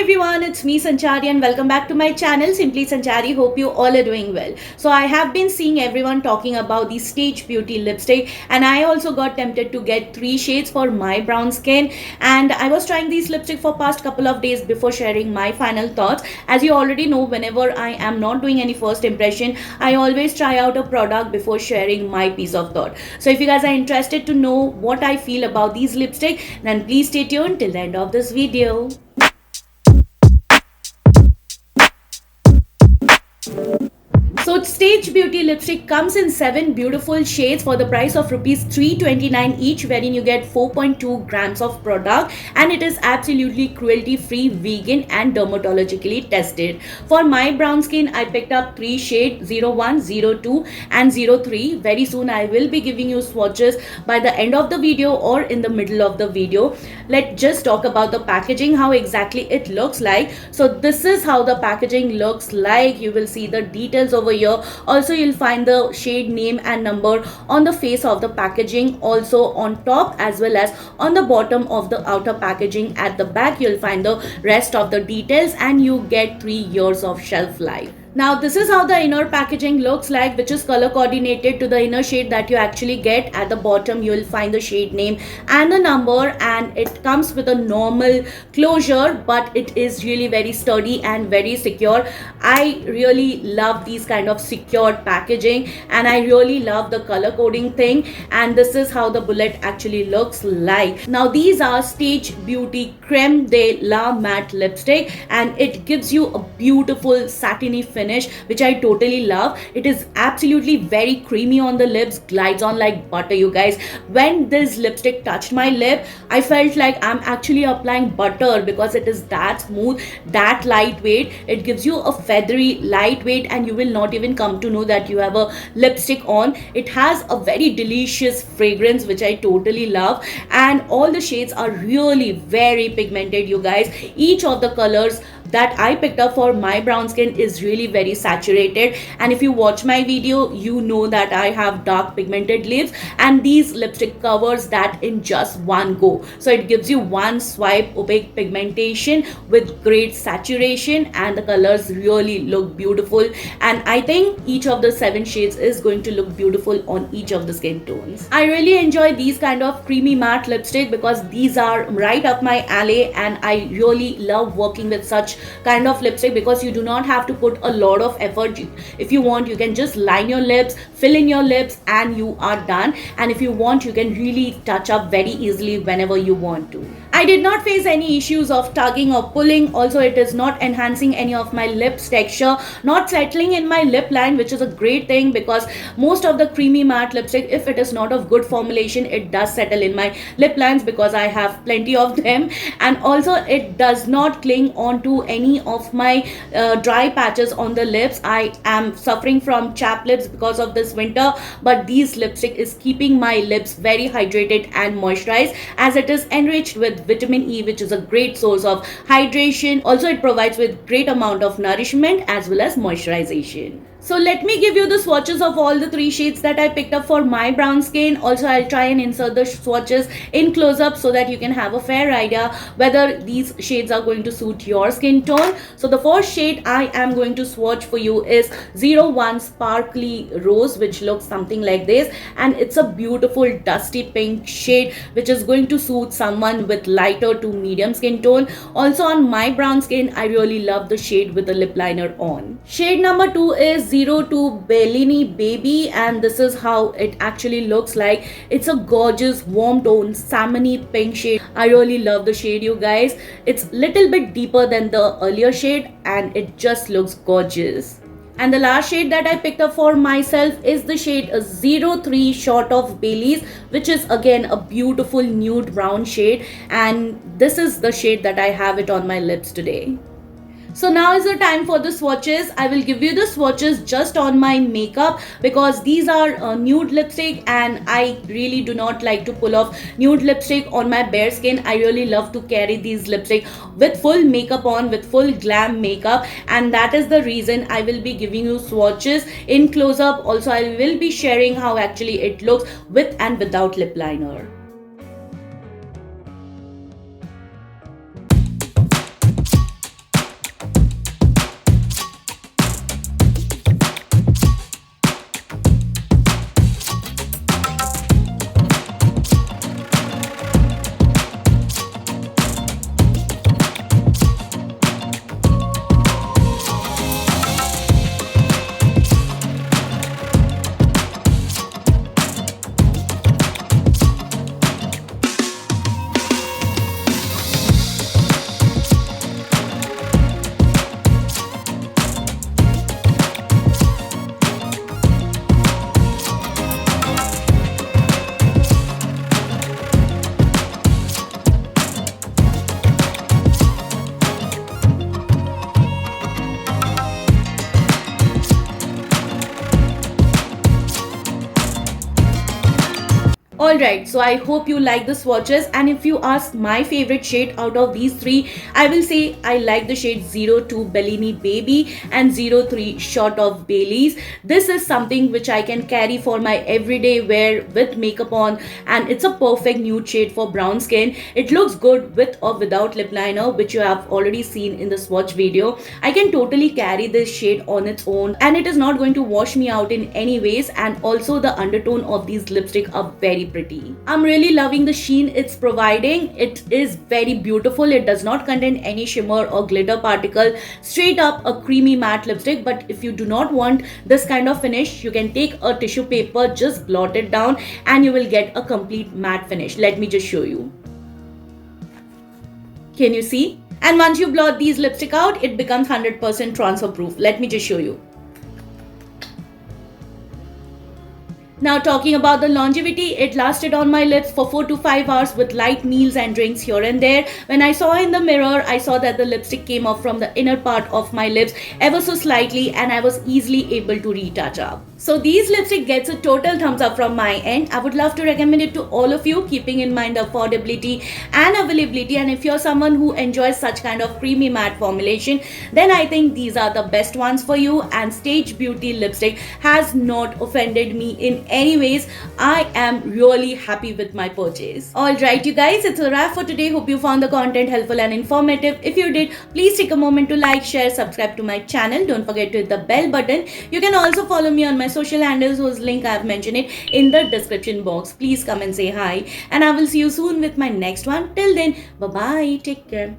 everyone, it's me Sanchari and welcome back to my channel Simply Sanchari. Hope you all are doing well. So I have been seeing everyone talking about the Stage Beauty lipstick and I also got tempted to get 3 shades for my brown skin, and I was trying these lipstick for past couple of days before sharing my final thoughts. As you already know, whenever I am not doing any first impression, I always try out a product before sharing my piece of thought. So if you guys are interested to know what I feel about these lipstick, then please stay tuned till the end of this video. So Stage Beauty lipstick comes in 7 beautiful shades for the price of rupees 329 each, wherein you get 4.2 grams of product, and it is absolutely cruelty free, vegan and dermatologically tested. For my brown skin, I picked up 3 shades 01, 02 and 03. Very soon I will be giving you swatches by the end of the video or in the middle of the video. Let's just talk about the packaging, how exactly it looks like. So this is how the packaging looks like. You will see the details over here. Also you'll find the shade name and number on the face of the packaging, also on top as well as on the bottom of the outer packaging. At the back you'll find the rest of the details, and you get 3 years of shelf life. Now this is how the inner packaging looks like, which is color coordinated to the inner shade that you actually get. At the bottom you will find the shade name and the number, and it comes with a normal closure, but it is really very sturdy and very secure. I really love these kind of secured packaging, and I really love the color coding thing, and this is how the bullet actually looks like. Now these are Stage Beauty Creme de la Matte lipstick, and it gives you a beautiful satiny finish, which I totally love. It is absolutely very creamy on the lips, glides on like butter, you guys. When this lipstick touched my lip, I felt like I'm actually applying butter because it is that smooth, that lightweight. It gives you a feathery lightweight, and you will not even come to know that you have a lipstick on. It has a very delicious fragrance, which I totally love, and all the shades are really very pigmented, you guys. Each of the colors that I picked up for my brown skin is really very saturated, and if you watch my video you know that I have dark pigmented lips, and these lipstick covers that in just one go. So it gives you one swipe opaque pigmentation with great saturation, and the colors really look beautiful, and I think each of the 7 shades is going to look beautiful on each of the skin tones. I really enjoy these kind of creamy matte lipstick because these are right up my alley, and I really love working with such kind of lipstick because you do not have to put a lot of effort. If you want, you can just line your lips, fill in your lips, and you are done. And if you want, you can really touch up very easily whenever you want to. I did not face any issues of tugging or pulling. Also, it is not enhancing any of my lips texture, not settling in my lip line, which is a great thing because most of the creamy matte lipstick, if it is not of good formulation, it does settle in my lip lines because I have plenty of them. And also it does not cling on to any of my dry patches on the lips. I am suffering from chapped lips because of this winter, but these lipstick is keeping my lips very hydrated and moisturized, as it is enriched with vitamin E, which is a great source of hydration. Also it provides with great amount of nourishment as well as moisturization. So let me give you the swatches of all the 3 shades that I picked up for my brown skin. Also I'll try and insert the swatches in close up so that you can have a fair idea whether these shades are going to suit your skin tone. So the first shade I am going to swatch for you is 01 Sparkly Rose, which looks something like this, and it's a beautiful dusty pink shade which is going to suit someone with lighter to medium skin tone. Also on my brown skin, I really love the shade with the lip liner on. Shade number 2 is 02 Bellini Baby, and this is how it actually looks like. It's a gorgeous warm tone salmony pink shade. I really love the shade, you guys. It's little bit deeper than the earlier shade, and it just looks gorgeous. And the last shade that I picked up for myself is the shade 03 Short of Baileys, which is again a beautiful nude brown shade, and this is the shade that I have it on my lips today. So now is the time for the swatches. I will give you the swatches just on my makeup because these are nude lipstick, and I really do not like to pull off nude lipstick on my bare skin. I really love to carry these lipstick with full makeup on, with full glam makeup, and that is the reason I will be giving you swatches in close up. Also I will be sharing how actually it looks with and without lip liner. Alright, so I hope you like the swatches, and if you ask my favorite shade out of these three, I will say I like the shade 02 Bellini Baby and 03 Shot of Baileys. This is something which I can carry for my everyday wear with makeup on, and it's a perfect nude shade for brown skin. It looks good with or without lip liner, which you have already seen in the swatch video. I can totally carry this shade on its own, and it is not going to wash me out in any ways, and also the undertone of these lipstick are very pretty. I'm really loving the sheen it's providing. It is very beautiful. It does not contain any shimmer or glitter particle. Straight up a creamy matte lipstick, but if you do not want this kind of finish, you can take a tissue paper, just blot it down, and you will get a complete matte finish. Let me just show you. Can you see? And once you blot these lipstick out, it becomes 100% transfer proof. Let me just show you. Now talking about the longevity, it lasted on my lips for 4 to 5 hours with light meals and drinks here and there. When I saw in the mirror, I saw that the lipstick came off from the inner part of my lips ever so slightly, and I was easily able to retouch up. So these lipstick gets a total thumbs up from my end. I would love to recommend it to all of you, keeping in mind the affordability and availability. And if you're someone who enjoys such kind of creamy matte formulation, then I think these are the best ones for you. And Stage Beauty lipstick has not offended me in any ways. I am really happy with my purchase. Alright you guys, it's a wrap for today. Hope you found the content helpful and informative. If you did, please take a moment to like, share, subscribe to my channel. Don't forget to hit the bell button. You can also follow me on my social handles, whose link I have mentioned it in the description box. Please come and say hi, and I will see you soon with my next one. Till then, bye bye, take care.